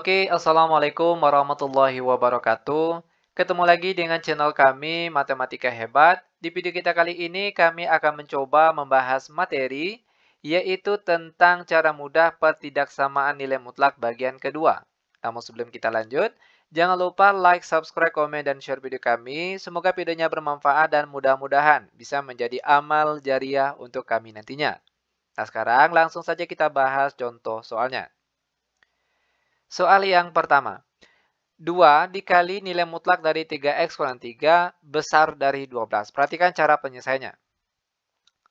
Oke, Assalamualaikum warahmatullahi wabarakatuh. Ketemu lagi dengan channel kami, Matematika Hebat. Di video kita kali ini, kami akan mencoba membahas materi, yaitu tentang cara mudah pertidaksamaan nilai mutlak bagian kedua. Namun sebelum kita lanjut, jangan lupa like, subscribe, komen, dan share video kami. Semoga videonya bermanfaat dan mudah-mudahan bisa menjadi amal jariah untuk kami nantinya. Nah, sekarang langsung saja kita bahas contoh soalnya. Soal yang pertama. 2 dikali nilai mutlak dari 3x kurang 3 besar dari 12. Perhatikan cara penyelesaiannya.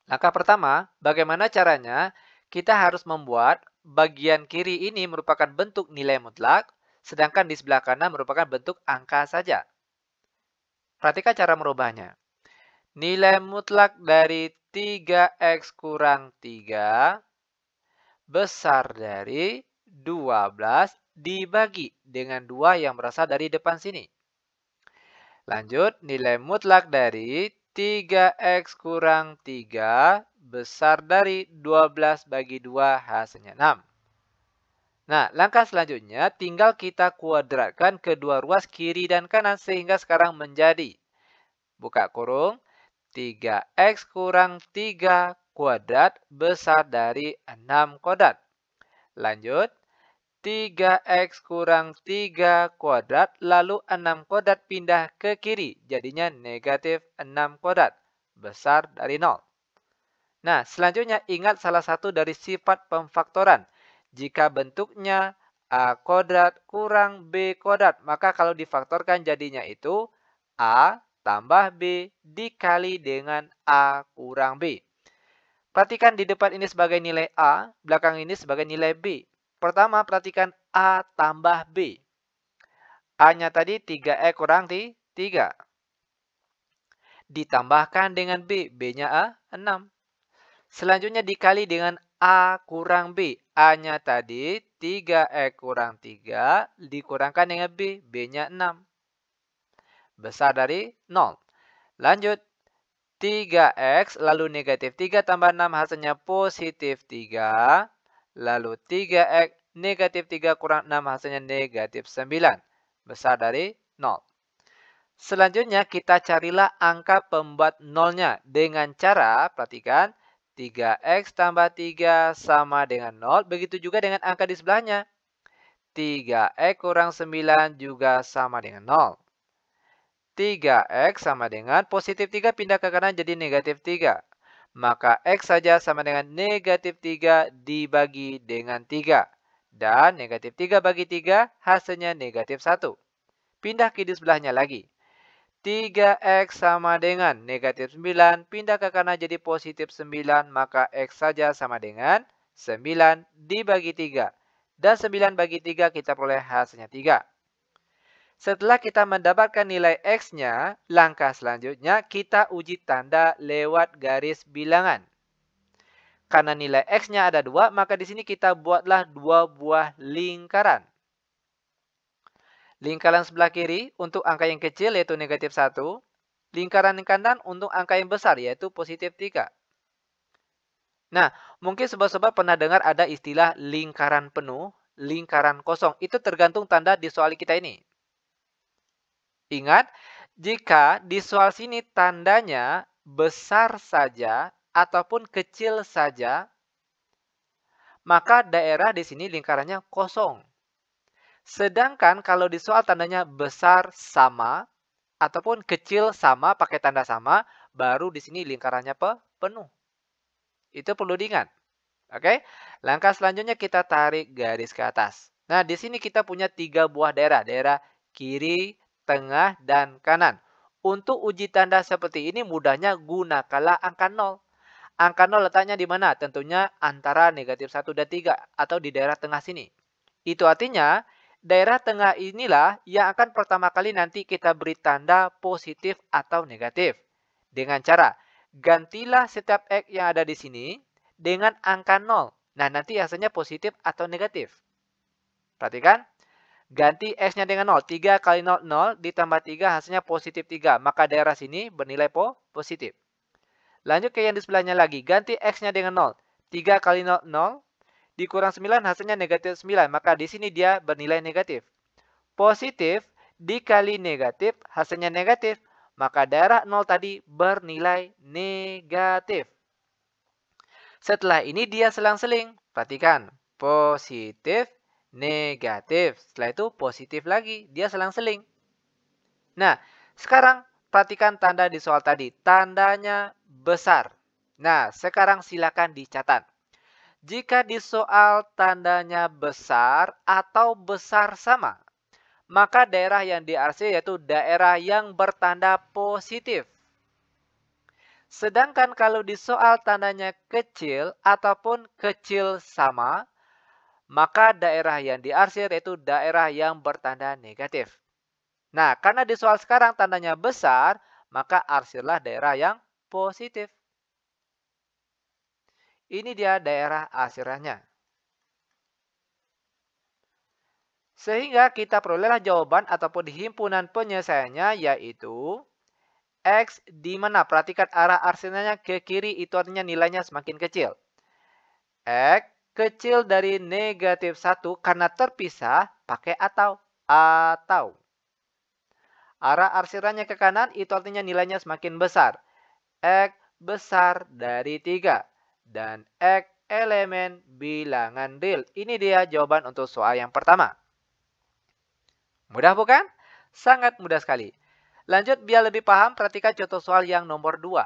Langkah pertama, bagaimana caranya? Kita harus membuat bagian kiri ini merupakan bentuk nilai mutlak, sedangkan di sebelah kanan merupakan bentuk angka saja. Perhatikan cara merubahnya. Nilai mutlak dari 3x kurang 3 besar dari 12 dibagi dengan 2 yang berasal dari depan sini. Lanjut, nilai mutlak dari 3x kurang 3 besar dari 12 bagi 2 hasilnya 6. Nah, langkah selanjutnya tinggal kita kuadratkan kedua ruas kiri dan kanan sehingga sekarang menjadi, buka kurung, 3x kurang 3 kuadrat besar dari 6 kuadrat. Lanjut, 3x kurang 3 kuadrat, lalu 6 kuadrat pindah ke kiri. Jadinya negatif 6 kuadrat, besar dari 0. Nah, selanjutnya ingat salah satu dari sifat pemfaktoran. Jika bentuknya A kuadrat kurang B kuadrat, maka kalau difaktorkan jadinya itu A tambah B dikali dengan A kurang B. Perhatikan di depan ini sebagai nilai A, belakang ini sebagai nilai B. Pertama, perhatikan A tambah B. A-nya tadi 3E kurang 3. Ditambahkan dengan B. B-nya 6. Selanjutnya dikali dengan A kurang B. A-nya tadi 3E kurang 3. Dikurangkan dengan B. B-nya 6. Besar dari 0. Lanjut. 3x lalu negatif 3 tambah 6 hasilnya positif 3. Lalu 3x negatif 3 kurang 6 hasilnya negatif 9. Besar dari 0. Selanjutnya kita carilah angka pembuat nolnya dengan cara, perhatikan, 3x tambah 3 sama dengan 0. Begitu juga dengan angka di sebelahnya. 3x kurang 9 juga sama dengan 0. 3x sama dengan positif 3 pindah ke kanan jadi negatif 3. Maka x saja sama dengan negatif 3 dibagi dengan 3. Dan negatif 3 bagi 3 hasilnya negatif 1. Pindah ke di sebelahnya lagi. 3x sama dengan negatif 9. Pindah ke kanan jadi positif 9. Maka x saja sama dengan 9 dibagi 3. Dan 9 bagi 3 kita peroleh hasilnya 3. Setelah kita mendapatkan nilai x-nya, langkah selanjutnya kita uji tanda lewat garis bilangan. Karena nilai x-nya ada 2, maka di sini kita buatlah 2 buah lingkaran. Lingkaran sebelah kiri untuk angka yang kecil yaitu negatif 1. Lingkaran yang kanan untuk angka yang besar yaitu positif 3. Nah, mungkin sobat-sobat pernah dengar ada istilah lingkaran penuh, lingkaran kosong. Itu tergantung tanda di soal kita ini. Ingat, jika di soal sini tandanya besar saja ataupun kecil saja, maka daerah di sini lingkarannya kosong. Sedangkan kalau di soal tandanya besar sama ataupun kecil sama pakai tanda sama, baru di sini lingkarannya penuh. Itu perlu diingat. Oke? Langkah selanjutnya kita tarik garis ke atas. Nah, di sini kita punya 3 buah daerah. Daerah kiri, tengah, dan kanan. Untuk uji tanda seperti ini mudahnya gunakanlah angka 0. Angka 0 letaknya di mana? Tentunya antara negatif 1 dan 3 atau di daerah tengah sini. Itu artinya daerah tengah inilah yang akan pertama kali nanti kita beri tanda positif atau negatif. Dengan cara gantilah setiap X yang ada di sini dengan angka 0. Nah, nanti hasilnya positif atau negatif. Perhatikan. Ganti X-nya dengan 0. 3 kali 0, 0. Ditambah 3 hasilnya positif 3. Maka daerah sini bernilai positif. Lanjut ke yang di sebelahnya lagi. Ganti X-nya dengan 0. 3 kali 0, 0. dikurang 9 hasilnya negatif 9. Maka di sini dia bernilai negatif. Positif dikali negatif hasilnya negatif. Maka daerah 0 tadi bernilai negatif. Setelah ini dia selang-seling. Perhatikan. Positif, negatif. Setelah itu positif lagi. Dia selang-seling. Nah, sekarang perhatikan tanda di soal tadi. Tandanya besar. Nah, sekarang silakan dicatat. Jika di soal tandanya besar atau besar sama, maka daerah yang diarsir yaitu daerah yang bertanda positif. Sedangkan kalau di soal tandanya kecil ataupun kecil sama, maka daerah yang diarsir yaitu daerah yang bertanda negatif. Nah, karena di soal sekarang tandanya besar, maka arsirlah daerah yang positif. Ini dia daerah arsirannya. Sehingga kita perolehlah jawaban ataupun himpunan penyelesaiannya yaitu X di mana? Perhatikan arah arsirnya ke kiri itu artinya nilainya semakin kecil. X kecil dari negatif 1 karena terpisah pakai atau. Atau. Arah arsirannya ke kanan itu artinya nilainya semakin besar. X besar dari 3. Dan X elemen bilangan real. Ini dia jawaban untuk soal yang pertama. Mudah bukan? Sangat mudah sekali. Lanjut biar lebih paham, perhatikan contoh soal yang nomor 2.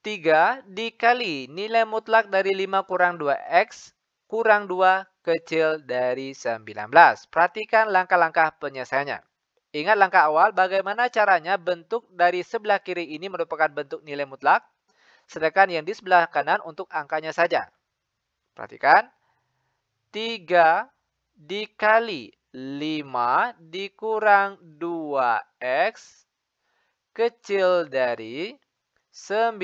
3 dikali nilai mutlak dari 5 kurang 2X kurang 2 kecil dari 19. Perhatikan langkah-langkah penyelesaiannya. Ingat langkah awal, bagaimana caranya bentuk dari sebelah kiri ini merupakan bentuk nilai mutlak, sedangkan yang di sebelah kanan untuk angkanya saja. Perhatikan, 3 dikali 5 dikurang 2X kecil dari 19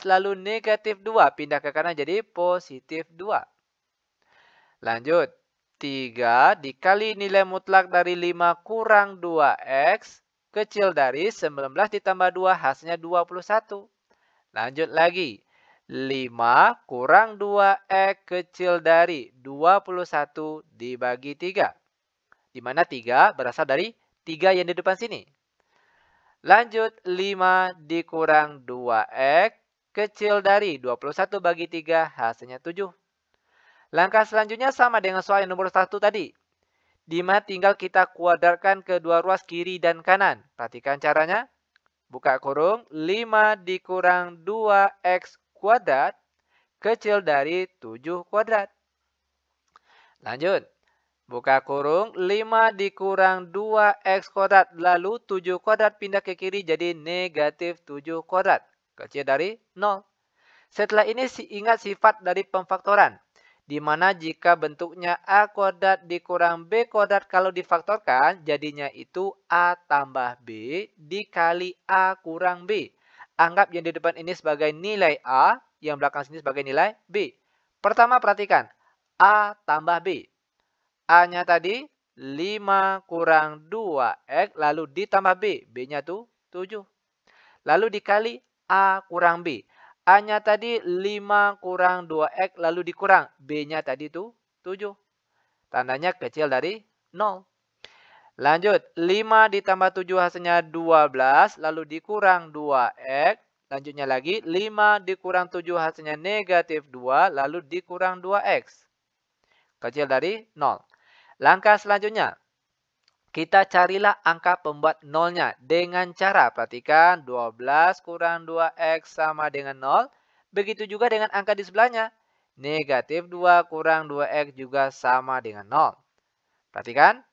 lalu negatif 2. Pindah ke kanan jadi positif 2. Lanjut. 3 dikali nilai mutlak dari 5 kurang 2X kecil dari 19 ditambah 2 hasilnya 21. Lanjut lagi. 5 kurang 2X kecil dari 21 dibagi 3. Di mana 3 berasal dari 3 yang di depan sini. Lanjut, 5 dikurang 2X kecil dari 21 bagi 3 hasilnya 7. Langkah selanjutnya sama dengan soal yang nomor 1 tadi. Di mana tinggal kita kuadratkan kedua ruas kiri dan kanan. Perhatikan caranya. Buka kurung, 5 dikurang 2X kuadrat kecil dari 7 kuadrat. Lanjut. Buka kurung, 5 dikurang 2X kuadrat. Lalu 7 kuadrat pindah ke kiri jadi negatif 7 kuadrat. Kecil dari 0. Setelah ini ingat sifat dari pemfaktoran. Di mana jika bentuknya A kuadrat dikurang B kuadrat kalau difaktorkan jadinya itu A tambah B dikali A kurang B. Anggap yang di depan ini sebagai nilai A, yang belakang sini sebagai nilai B. Pertama perhatikan, A tambah B. A-nya tadi 5 kurang 2X lalu ditambah B. B-nya tuh 7. Lalu dikali A kurang B. A-nya tadi 5 kurang 2X lalu dikurang. B-nya tadi itu 7. Tandanya kecil dari 0. Lanjut, 5 ditambah 7 hasilnya 12. Lalu dikurang 2X. Lanjutnya lagi, 5 dikurang 7 hasilnya negatif 2. Lalu dikurang 2X. Kecil dari 0. Langkah selanjutnya. Kita carilah angka pembuat nolnya dengan cara perhatikan 12 kurang 2X sama dengan 0. Begitu juga dengan angka di sebelahnya. Negatif 2 kurang 2X juga sama dengan 0. Perhatikan.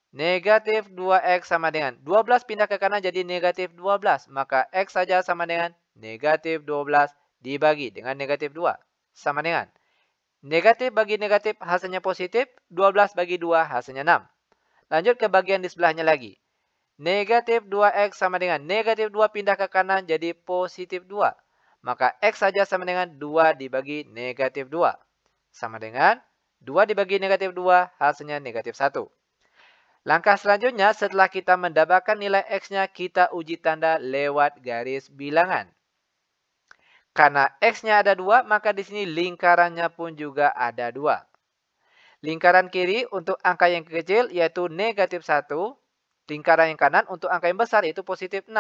Negatif 2X sama dengan 12 pindah ke kanan jadi negatif 12. Maka X saja sama dengan negatif 12 dibagi dengan negatif 2. Sama dengan negatif bagi negatif hasilnya positif. 12 bagi 2 hasilnya 6. Lanjut ke bagian di sebelahnya lagi. Negatif 2X sama dengan negatif 2 pindah ke kanan jadi positif 2. Maka X saja sama dengan 2 dibagi negatif 2. Sama dengan 2 dibagi negatif 2 hasilnya negatif 1. Langkah selanjutnya setelah kita mendapatkan nilai X-nya kita uji tanda lewat garis bilangan. Karena X-nya ada 2, maka di sini lingkarannya pun juga ada 2. Lingkaran kiri untuk angka yang kecil yaitu negatif 1. Lingkaran yang kanan untuk angka yang besar yaitu positif 6.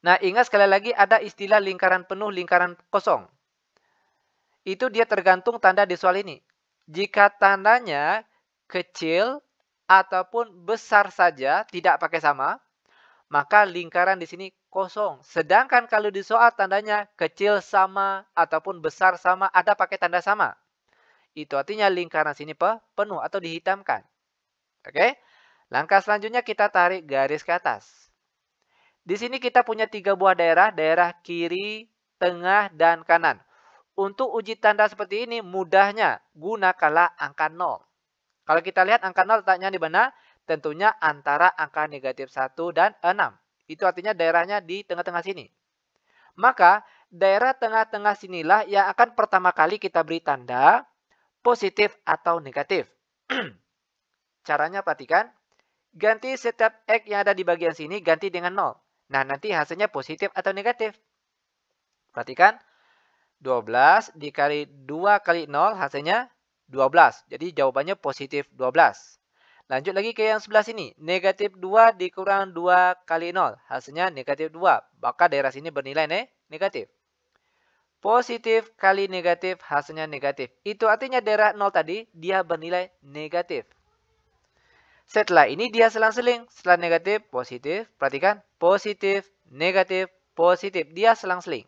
Nah, ingat sekali lagi ada istilah lingkaran penuh, lingkaran kosong. Itu dia tergantung tanda di soal ini. Jika tandanya kecil ataupun besar saja, tidak pakai sama, maka lingkaran di sini kosong. Sedangkan kalau di soal tandanya kecil sama ataupun besar sama, ada pakai tanda sama. Itu artinya lingkaran sini penuh atau dihitamkan. Oke? Langkah selanjutnya kita tarik garis ke atas. Di sini kita punya 3 buah daerah kiri, tengah, dan kanan. Untuk uji tanda seperti ini, mudahnya gunakanlah angka 0. Kalau kita lihat angka 0 letaknya di mana? Tentunya antara angka negatif 1 dan 6. Itu artinya daerahnya di tengah-tengah sini. Maka, daerah tengah-tengah sinilah yang akan pertama kali kita beri tanda positif atau negatif. Caranya perhatikan. Ganti setiap X yang ada di bagian sini, ganti dengan 0. Nah, nanti hasilnya positif atau negatif. Perhatikan. 12 dikali 2 kali 0 hasilnya 12. Jadi jawabannya positif 12. Lanjut lagi ke yang sebelah sini. Negatif 2 dikurang 2 kali 0. Hasilnya negatif 2. Maka daerah sini bernilai negatif. Positif kali negatif hasilnya negatif. Itu artinya daerah 0 tadi dia bernilai negatif. Setelah ini dia selang-seling. Setelah negatif, positif. Perhatikan. Positif, negatif, positif. Dia selang-seling.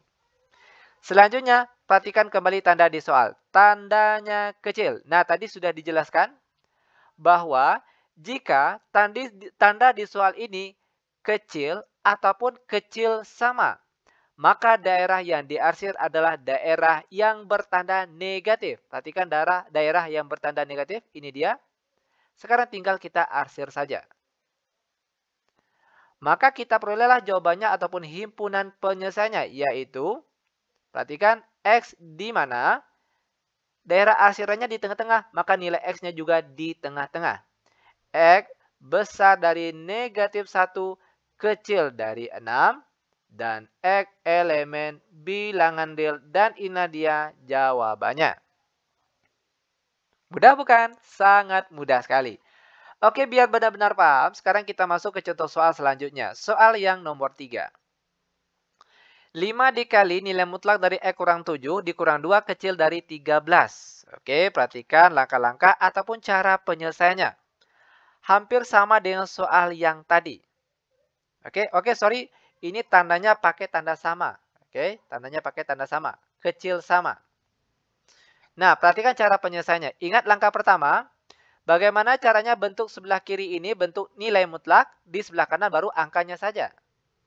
Selanjutnya, perhatikan kembali tanda di soal. Tandanya kecil. Nah, tadi sudah dijelaskan bahwa jika tanda di soal ini kecil ataupun kecil sama, maka daerah yang diarsir adalah daerah yang bertanda negatif. Perhatikan daerah yang bertanda negatif. Ini dia. Sekarang tinggal kita arsir saja. Maka kita perolehlah jawabannya ataupun himpunan penyelesaiannya, yaitu, perhatikan, X di mana daerah arsirannya di tengah-tengah, maka nilai X-nya juga di tengah-tengah. X besar dari negatif 1, kecil dari 6, dan X elemen bilangan real, dan ini dia jawabannya. Mudah bukan? Sangat mudah sekali. Oke, biar benar-benar paham, sekarang kita masuk ke contoh soal selanjutnya. Soal yang nomor 3. 5 dikali nilai mutlak dari X kurang 7 dikurang 2 kecil dari 13. Oke, perhatikan langkah-langkah ataupun cara penyelesaiannya. Hampir sama dengan soal yang tadi. Oke, sorry. Ini tandanya pakai tanda sama. Oke, tandanya pakai tanda sama. Kecil sama. Nah, perhatikan cara penyelesaiannya. Ingat langkah pertama. Bagaimana caranya bentuk sebelah kiri ini bentuk nilai mutlak. Di sebelah kanan baru angkanya saja.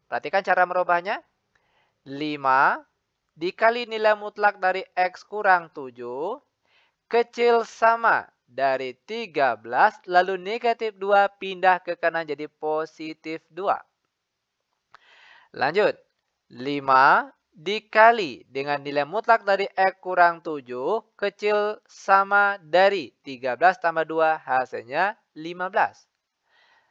Perhatikan cara merubahnya. 5 dikali nilai mutlak dari X kurang 7. Kecil sama dari 13. Lalu negatif 2 pindah ke kanan jadi positif 2. Lanjut. 5 dikali dengan nilai mutlak dari X kurang 7, kecil sama dari 13 tambah 2, hasilnya 15.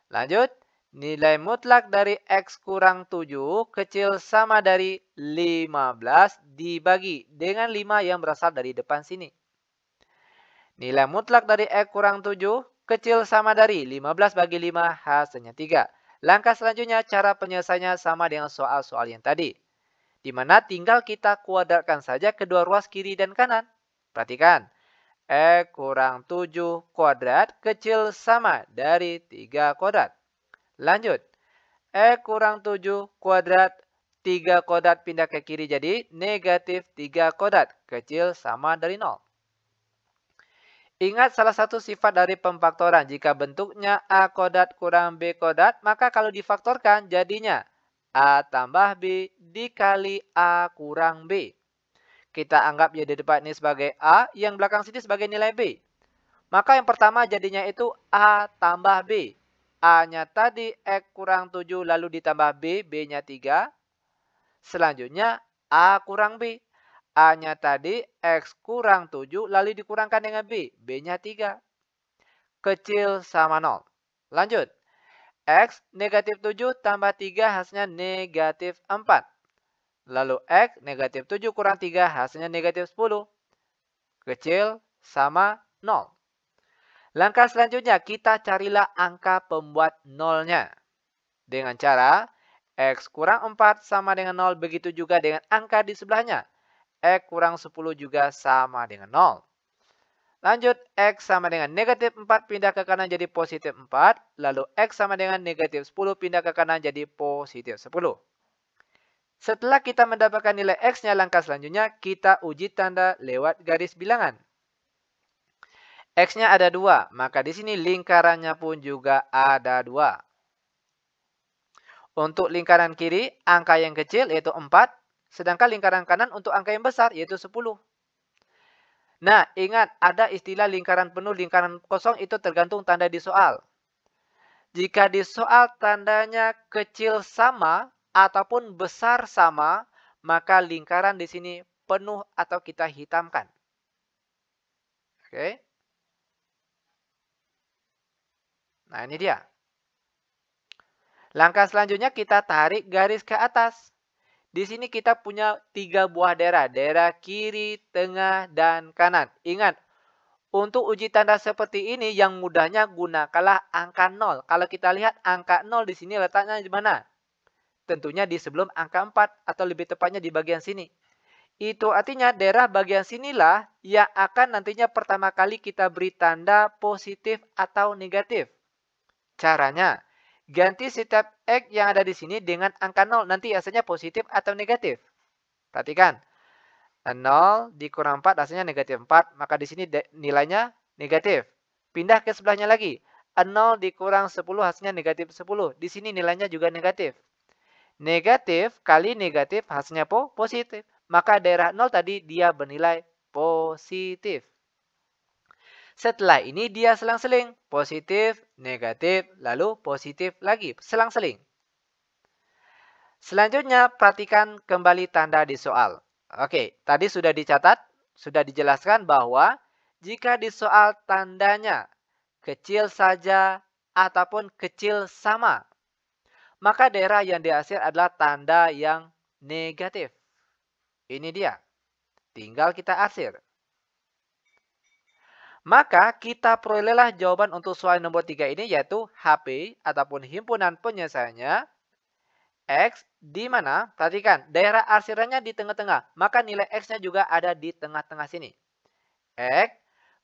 Lanjut, nilai mutlak dari X kurang 7, kecil sama dari 15 dibagi dengan 5 yang berasal dari depan sini. Nilai mutlak dari X kurang 7, kecil sama dari 15 bagi 5, hasilnya 3. Langkah selanjutnya, cara penyelesaiannya sama dengan soal-soal yang tadi. Di mana tinggal kita kuadratkan saja kedua ruas kiri dan kanan. Perhatikan. X kurang 7 kuadrat kecil sama dari 3 kuadrat. Lanjut. X kurang 7 kuadrat 3 kuadrat pindah ke kiri jadi negatif 3 kuadrat kecil sama dari 0. Ingat salah satu sifat dari pemfaktoran. Jika bentuknya A kuadrat kurang B kuadrat, maka kalau difaktorkan jadinya A tambah B dikali A kurang B. Kita anggap ya di depan ini sebagai A, yang belakang sini sebagai nilai B. Maka yang pertama jadinya itu A tambah B. A-nya tadi X kurang 7 lalu ditambah B, B-nya 3. Selanjutnya A kurang B. A-nya tadi X kurang 7 lalu dikurangkan dengan B, B-nya 3. Kecil sama 0. Lanjut. X negatif 7 tambah 3 hasilnya negatif 4. Lalu X negatif 7 kurang 3 hasilnya negatif 10. Kecil sama 0. Langkah selanjutnya kita carilah angka pembuat nolnya. Dengan cara X kurang 4 sama dengan 0. Begitu juga dengan angka di sebelahnya. X kurang 10 juga sama dengan 0. Lanjut, X sama dengan negatif 4 pindah ke kanan jadi positif 4. Lalu X sama dengan negatif 10 pindah ke kanan jadi positif 10. Setelah kita mendapatkan nilai X-nya, langkah selanjutnya kita uji tanda lewat garis bilangan. X-nya ada 2, maka di sini lingkarannya pun juga ada 2. Untuk lingkaran kiri, angka yang kecil yaitu 4, sedangkan lingkaran kanan untuk angka yang besar yaitu 10. Nah, ingat ada istilah lingkaran penuh, lingkaran kosong itu tergantung tanda di soal. Jika di soal tandanya kecil sama ataupun besar sama, maka lingkaran di sini penuh atau kita hitamkan. Oke. Nah, ini dia. Langkah selanjutnya kita tarik garis ke atas. Di sini kita punya 3 buah daerah. Daerah kiri, tengah, dan kanan. Ingat, untuk uji tanda seperti ini yang mudahnya gunakanlah angka 0. Kalau kita lihat angka 0 di sini letaknya di mana? Tentunya di sebelum angka 4 atau lebih tepatnya di bagian sini. Itu artinya daerah bagian sinilah yang akan nantinya pertama kali kita beri tanda positif atau negatif. Caranya, ganti setiap X yang ada di sini dengan angka 0. Nanti hasilnya positif atau negatif. Perhatikan. 0 dikurang 4 hasilnya negatif 4. Maka di sini nilainya negatif. Pindah ke sebelahnya lagi. 0 dikurang 10 hasilnya negatif 10. Di sini nilainya juga negatif. Negatif kali negatif hasilnya positif. Maka daerah 0 tadi dia bernilai positif. Setelah ini dia selang-seling. Positif, negatif, lalu positif lagi. Selang-seling. Selanjutnya, perhatikan kembali tanda di soal. Oke, tadi sudah dicatat, sudah dijelaskan bahwa jika di soal tandanya kecil saja ataupun kecil sama, maka daerah yang dihasil adalah tanda yang negatif. Ini dia. Tinggal kita arsir. Maka kita perolehlah jawaban untuk soal nomor 3 ini yaitu HP ataupun himpunan penyelesaiannya X di mana? Perhatikan, daerah arsirannya di tengah-tengah. Maka nilai X-nya juga ada di tengah-tengah sini. X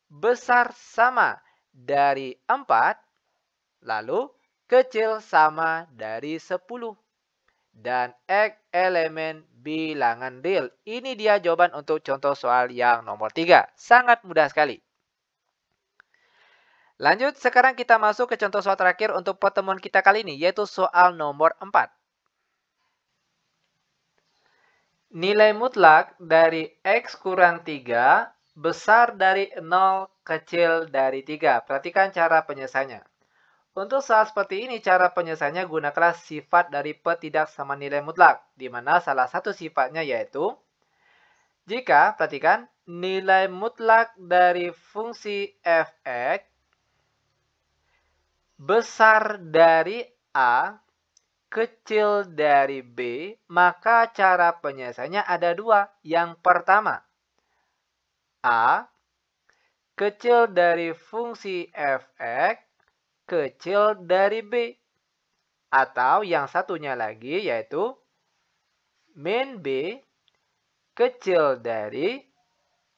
besar sama dari 4, lalu kecil sama dari 10. Dan X elemen bilangan real. Ini dia jawaban untuk contoh soal yang nomor 3. Sangat mudah sekali. Lanjut, sekarang kita masuk ke contoh soal terakhir untuk pertemuan kita kali ini, yaitu soal nomor 4. Nilai mutlak dari X kurang 3 besar dari 0 kecil dari 3. Perhatikan cara penyelesaiannya. Untuk soal seperti ini, cara penyelesaiannya gunakanlah sifat dari petidak sama nilai mutlak, di mana salah satu sifatnya yaitu jika, perhatikan, nilai mutlak dari fungsi f(x) besar dari A, kecil dari B, maka cara penyelesaiannya ada 2. Yang pertama, A, kecil dari fungsi f(x), kecil dari B. Atau yang satunya lagi yaitu min B, kecil dari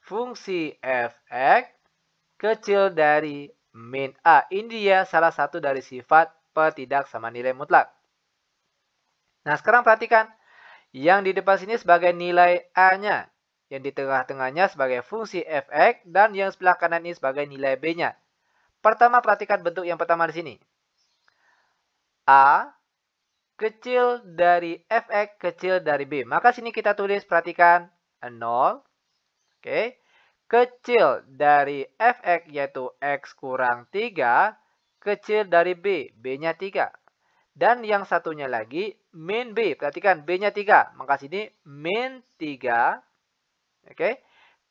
fungsi f(x), kecil dari min A. Ini dia salah satu dari sifat petidak sama nilai mutlak. Nah, sekarang perhatikan. Yang di depan sini sebagai nilai A-nya. Yang di tengah-tengahnya sebagai fungsi f(x), dan yang sebelah kanan ini sebagai nilai B-nya. Pertama, perhatikan bentuk yang pertama di sini. A kecil dari f(x), kecil dari B. Maka sini kita tulis, perhatikan, 0. Oke. Kecil dari f(x) yaitu X kurang 3, kecil dari B, B-nya 3. Dan yang satunya lagi, min B. Perhatikan, B-nya 3. Maka sini min 3. Oke.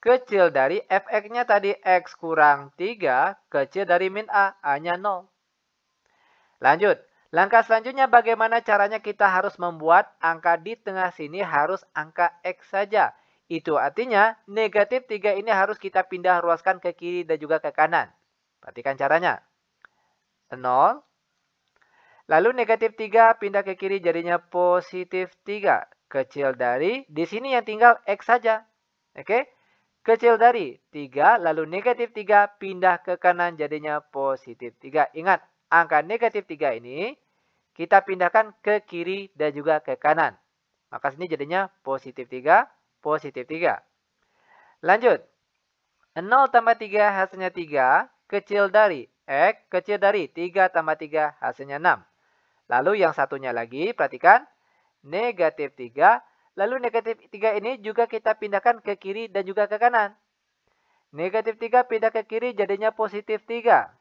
Kecil dari f(x)-nya tadi X kurang 3, kecil dari min A, A-nya 0. Lanjut. Langkah selanjutnya bagaimana caranya kita harus membuat angka di tengah sini harus angka X saja. Itu artinya negatif 3 ini harus kita pindah ruaskan ke kiri dan juga ke kanan. Perhatikan caranya. 0. Lalu negatif 3 pindah ke kiri jadinya positif 3. Kecil dari, di sini yang tinggal X saja. Oke? Kecil dari 3, lalu negatif 3 pindah ke kanan jadinya positif 3. Ingat, angka negatif 3 ini kita pindahkan ke kiri dan juga ke kanan. Maka sini jadinya positif 3, positif 3. Lanjut. 0 tambah 3 hasilnya 3, kecil dari X, kecil dari 3 tambah 3 hasilnya 6. Lalu yang satunya lagi, perhatikan, negatif 3, lalu negatif 3 ini juga kita pindahkan ke kiri dan juga ke kanan. Negatif 3 pindah ke kiri jadinya positif 3.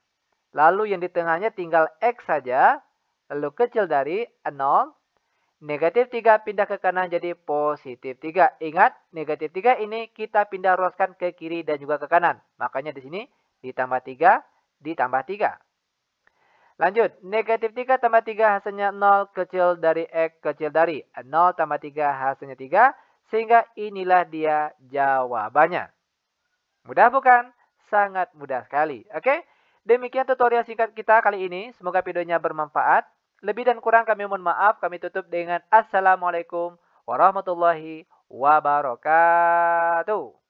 Lalu yang di tengahnya tinggal X saja, lalu kecil dari 0, negatif 3 pindah ke kanan jadi positif 3. Ingat, negatif 3 ini kita pindah ruaskan ke kiri dan juga ke kanan. Makanya di sini ditambah 3, ditambah 3. Lanjut, negatif 3 tambah 3 hasilnya 0, kecil dari X, kecil dari 0 tambah 3 hasilnya 3. Sehingga inilah dia jawabannya. Mudah bukan? Sangat mudah sekali. Oke, demikian tutorial singkat kita kali ini. Semoga videonya bermanfaat. Lebih dan kurang kami mohon maaf. Kami tutup dengan Assalamualaikum warahmatullahi wabarakatuh.